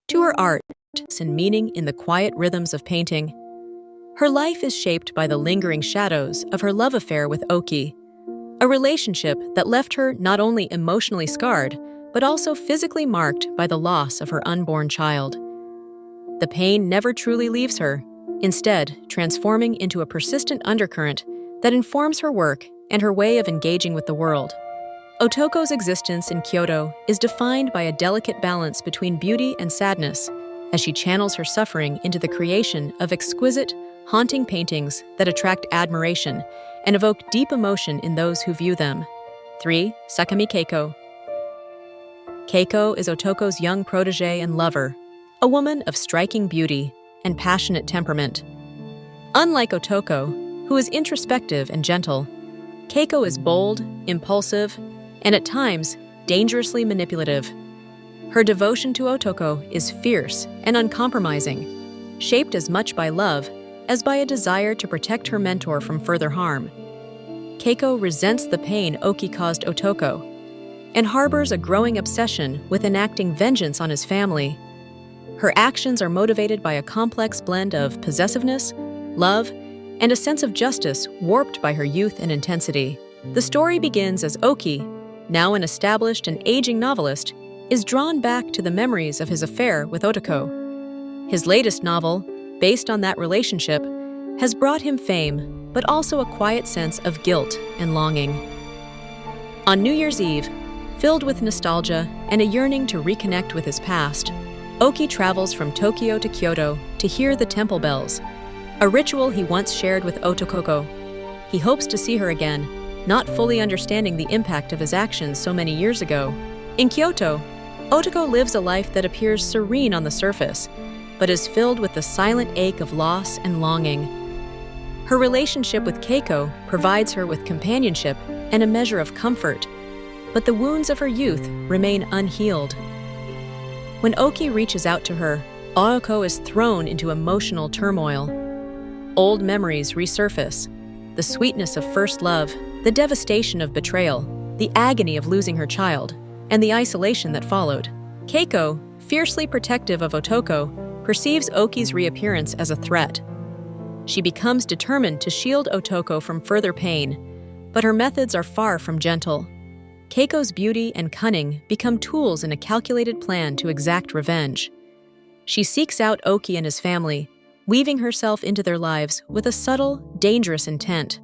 to her art and meaning in the quiet rhythms of painting. Her life is shaped by the lingering shadows of her love affair with Oki, a relationship that left her not only emotionally scarred, but also physically marked by the loss of her unborn child. The pain never truly leaves her, instead transforming into a persistent undercurrent that informs her work and her way of engaging with the world. Otoko's existence in Kyoto is defined by a delicate balance between beauty and sadness, as she channels her suffering into the creation of exquisite, haunting paintings that attract admiration and evoke deep emotion in those who view them. 3. Sakami Keiko. Keiko is Otoko's young protege and lover, a woman of striking beauty and passionate temperament. Unlike Otoko, who is introspective and gentle, Keiko is bold, impulsive, and at times dangerously manipulative. Her devotion to Otoko is fierce and uncompromising, shaped as much by love as by a desire to protect her mentor from further harm. Keiko resents the pain Oki caused Otoko and harbors a growing obsession with enacting vengeance on his family. Her actions are motivated by a complex blend of possessiveness, love, and a sense of justice warped by her youth and intensity. The story begins as Oki, now an established and aging novelist, is drawn back to the memories of his affair with Otoko. His latest novel, based on that relationship, has brought him fame, but also a quiet sense of guilt and longing. On New Year's Eve, filled with nostalgia and a yearning to reconnect with his past, Oki travels from Tokyo to Kyoto to hear the temple bells, a ritual he once shared with Otoko. He hopes to see her again, not fully understanding the impact of his actions so many years ago. In Kyoto, Otoko lives a life that appears serene on the surface, but is filled with the silent ache of loss and longing. Her relationship with Keiko provides her with companionship and a measure of comfort, but the wounds of her youth remain unhealed. When Oki reaches out to her, Otoko is thrown into emotional turmoil. Old memories resurface: the sweetness of first love, the devastation of betrayal, the agony of losing her child, and the isolation that followed. Keiko, fiercely protective of Otoko, perceives Oki's reappearance as a threat. She becomes determined to shield Otoko from further pain, but her methods are far from gentle. Keiko's beauty and cunning become tools in a calculated plan to exact revenge. She seeks out Oki and his family, weaving herself into their lives with a subtle, dangerous intent.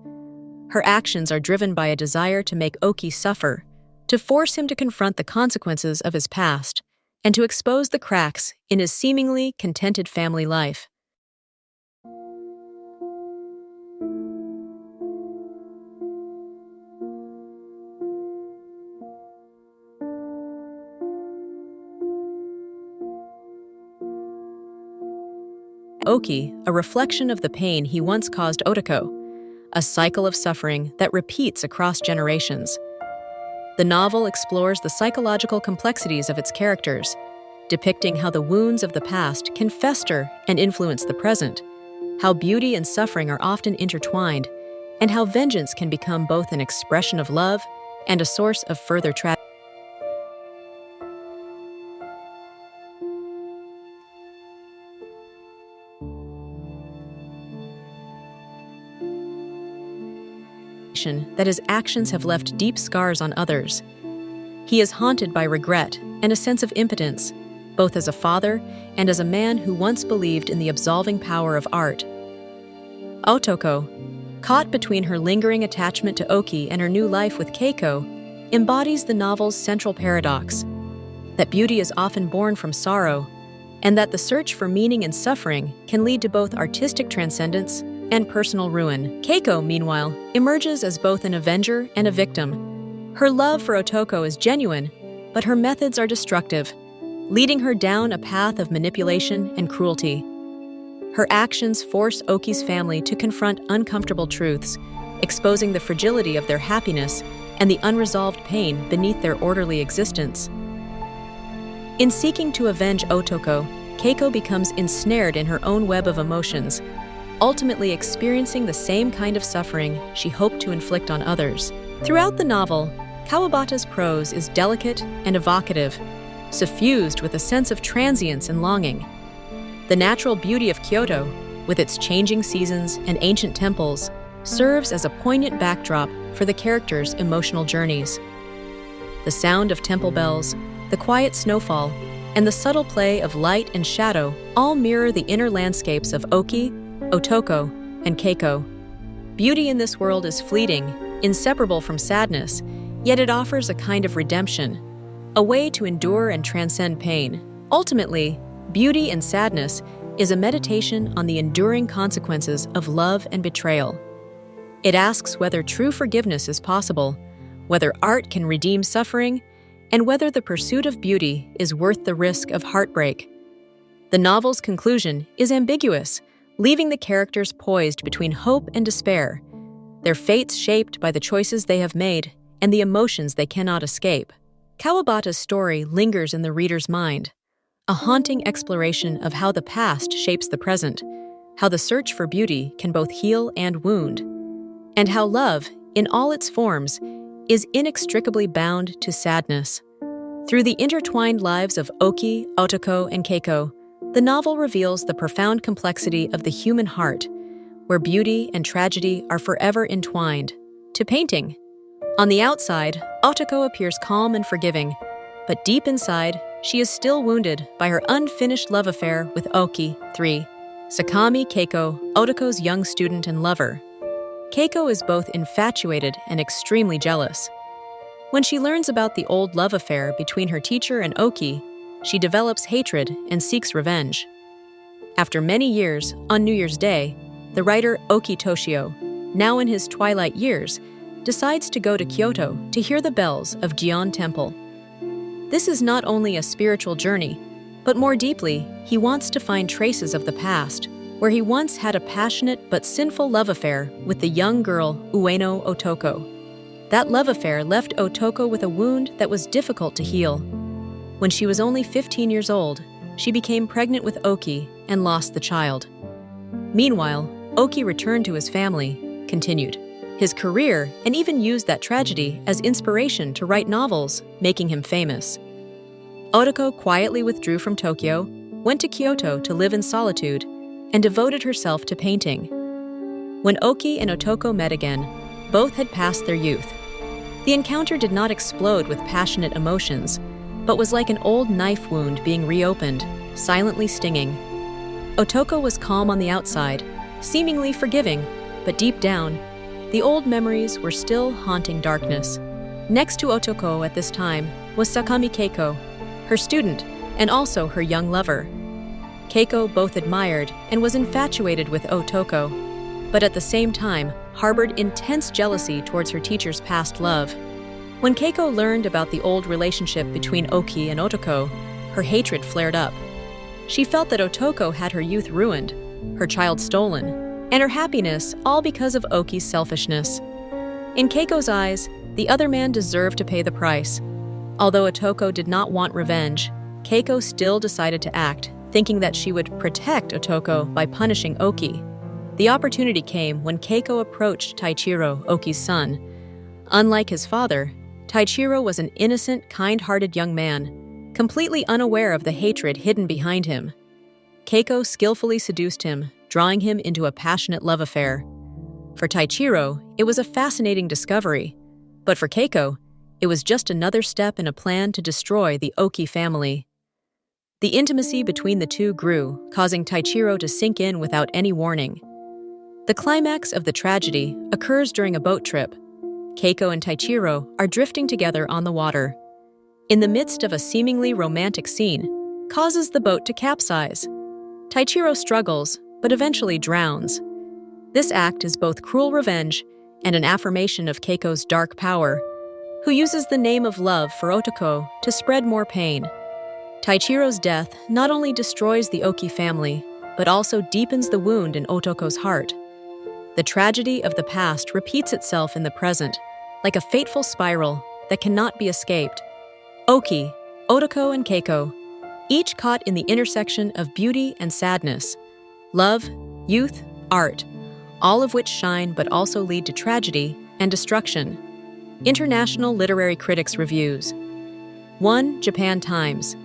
Her actions are driven by a desire to make Oki suffer, to force him to confront the consequences of his past, and to expose the cracks in his seemingly contented family life. Oki, a reflection of the pain he once caused Otoko, a cycle of suffering that repeats across generations. The novel explores the psychological complexities of its characters, depicting how the wounds of the past can fester and influence the present, how beauty and suffering are often intertwined, and how vengeance can become both an expression of love and a source of further tragedy. That his actions have left deep scars on others. He is haunted by regret and a sense of impotence, both as a father and as a man who once believed in the absolving power of art. Otoko, caught between her lingering attachment to Oki and her new life with Keiko, embodies the novel's central paradox: that beauty is often born from sorrow, and that the search for meaning in suffering can lead to both artistic transcendence and personal ruin. Keiko, meanwhile, emerges as both an avenger and a victim. Her love for Otoko is genuine, but her methods are destructive, leading her down a path of manipulation and cruelty. Her actions force Oki's family to confront uncomfortable truths, exposing the fragility of their happiness and the unresolved pain beneath their orderly existence. In seeking to avenge Otoko, Keiko becomes ensnared in her own web of emotions, ultimately experiencing the same kind of suffering she hoped to inflict on others. Throughout the novel, Kawabata's prose is delicate and evocative, suffused with a sense of transience and longing. The natural beauty of Kyoto, with its changing seasons and ancient temples, serves as a poignant backdrop for the characters' emotional journeys. The sound of temple bells, the quiet snowfall, and the subtle play of light and shadow all mirror the inner landscapes of Oki, Otoko, and Keiko. Beauty in this world is fleeting, inseparable from sadness, yet it offers a kind of redemption, a way to endure and transcend pain. Ultimately, beauty and sadness is a meditation on the enduring consequences of love and betrayal. It asks whether true forgiveness is possible, whether art can redeem suffering, and whether the pursuit of beauty is worth the risk of heartbreak. The novel's conclusion is ambiguous, leaving the characters poised between hope and despair, their fates shaped by the choices they have made and the emotions they cannot escape. Kawabata's story lingers in the reader's mind, a haunting exploration of how the past shapes the present, how the search for beauty can both heal and wound, and how love, in all its forms, is inextricably bound to sadness. Through the intertwined lives of Oki, Otoko, and Keiko, the novel reveals the profound complexity of the human heart, where beauty and tragedy are forever entwined. To painting. On the outside, Otoko appears calm and forgiving, but deep inside, she is still wounded by her unfinished love affair with Oki, 3. Sakami Keiko, Otoko's young student and lover. Keiko is both infatuated and extremely jealous. When she learns about the old love affair between her teacher and Oki, she develops hatred and seeks revenge. After many years, on New Year's Day, the writer Oki Toshio, now in his twilight years, decides to go to Kyoto to hear the bells of Gion Temple. This is not only a spiritual journey, but more deeply, he wants to find traces of the past, where he once had a passionate but sinful love affair with the young girl Ueno Otoko. That love affair left Otoko with a wound that was difficult to heal. When she was only 15 years old, she became pregnant with Oki and lost the child. Meanwhile, Oki returned to his family, continued his career, and even used that tragedy as inspiration to write novels, making him famous. Otoko quietly withdrew from Tokyo, went to Kyoto to live in solitude, and devoted herself to painting. When Oki and Otoko met again, both had passed their youth. The encounter did not explode with passionate emotions, but was like an old knife wound being reopened, silently stinging. Otoko was calm on the outside, seemingly forgiving, but deep down, the old memories were still haunting darkness. Next to Otoko at this time was Sakami Keiko, her student, and also her young lover. Keiko both admired and was infatuated with Otoko, but at the same time harbored intense jealousy towards her teacher's past love. When Keiko learned about the old relationship between Oki and Otoko, her hatred flared up. She felt that Otoko had her youth ruined, her child stolen, and her happiness all because of Oki's selfishness. In Keiko's eyes, the other man deserved to pay the price. Although Otoko did not want revenge, Keiko still decided to act, thinking that she would protect Otoko by punishing Oki. The opportunity came when Keiko approached Taichiro, Oki's son. Unlike his father, Taichiro was an innocent, kind-hearted young man, completely unaware of the hatred hidden behind him. Keiko skillfully seduced him, drawing him into a passionate love affair. For Taichiro, it was a fascinating discovery, but for Keiko, it was just another step in a plan to destroy the Oki family. The intimacy between the two grew, causing Taichiro to sink in without any warning. The climax of the tragedy occurs during a boat trip. Keiko and Taichiro are drifting together on the water. In the midst of a seemingly romantic scene, causes the boat to capsize. Taichiro struggles, but eventually drowns. This act is both cruel revenge and an affirmation of Keiko's dark power, who uses the name of love for Otoko to spread more pain. Taichiro's death not only destroys the Oki family, but also deepens the wound in Otoko's heart. The tragedy of the past repeats itself in the present, like a fateful spiral that cannot be escaped. Oki, Otoko, and Keiko, each caught in the intersection of beauty and sadness, love, youth, art, all of which shine but also lead to tragedy and destruction. International Literary Critics Reviews. One Japan Times.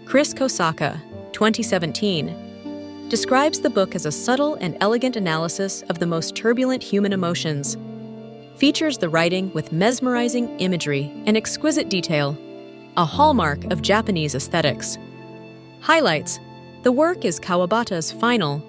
Chris Kosaka, 2017, describes the book as a subtle and elegant analysis of the most turbulent human emotions. Features the writing with mesmerizing imagery and exquisite detail, a hallmark of Japanese aesthetics. Highlights: the work is Kawabata's final,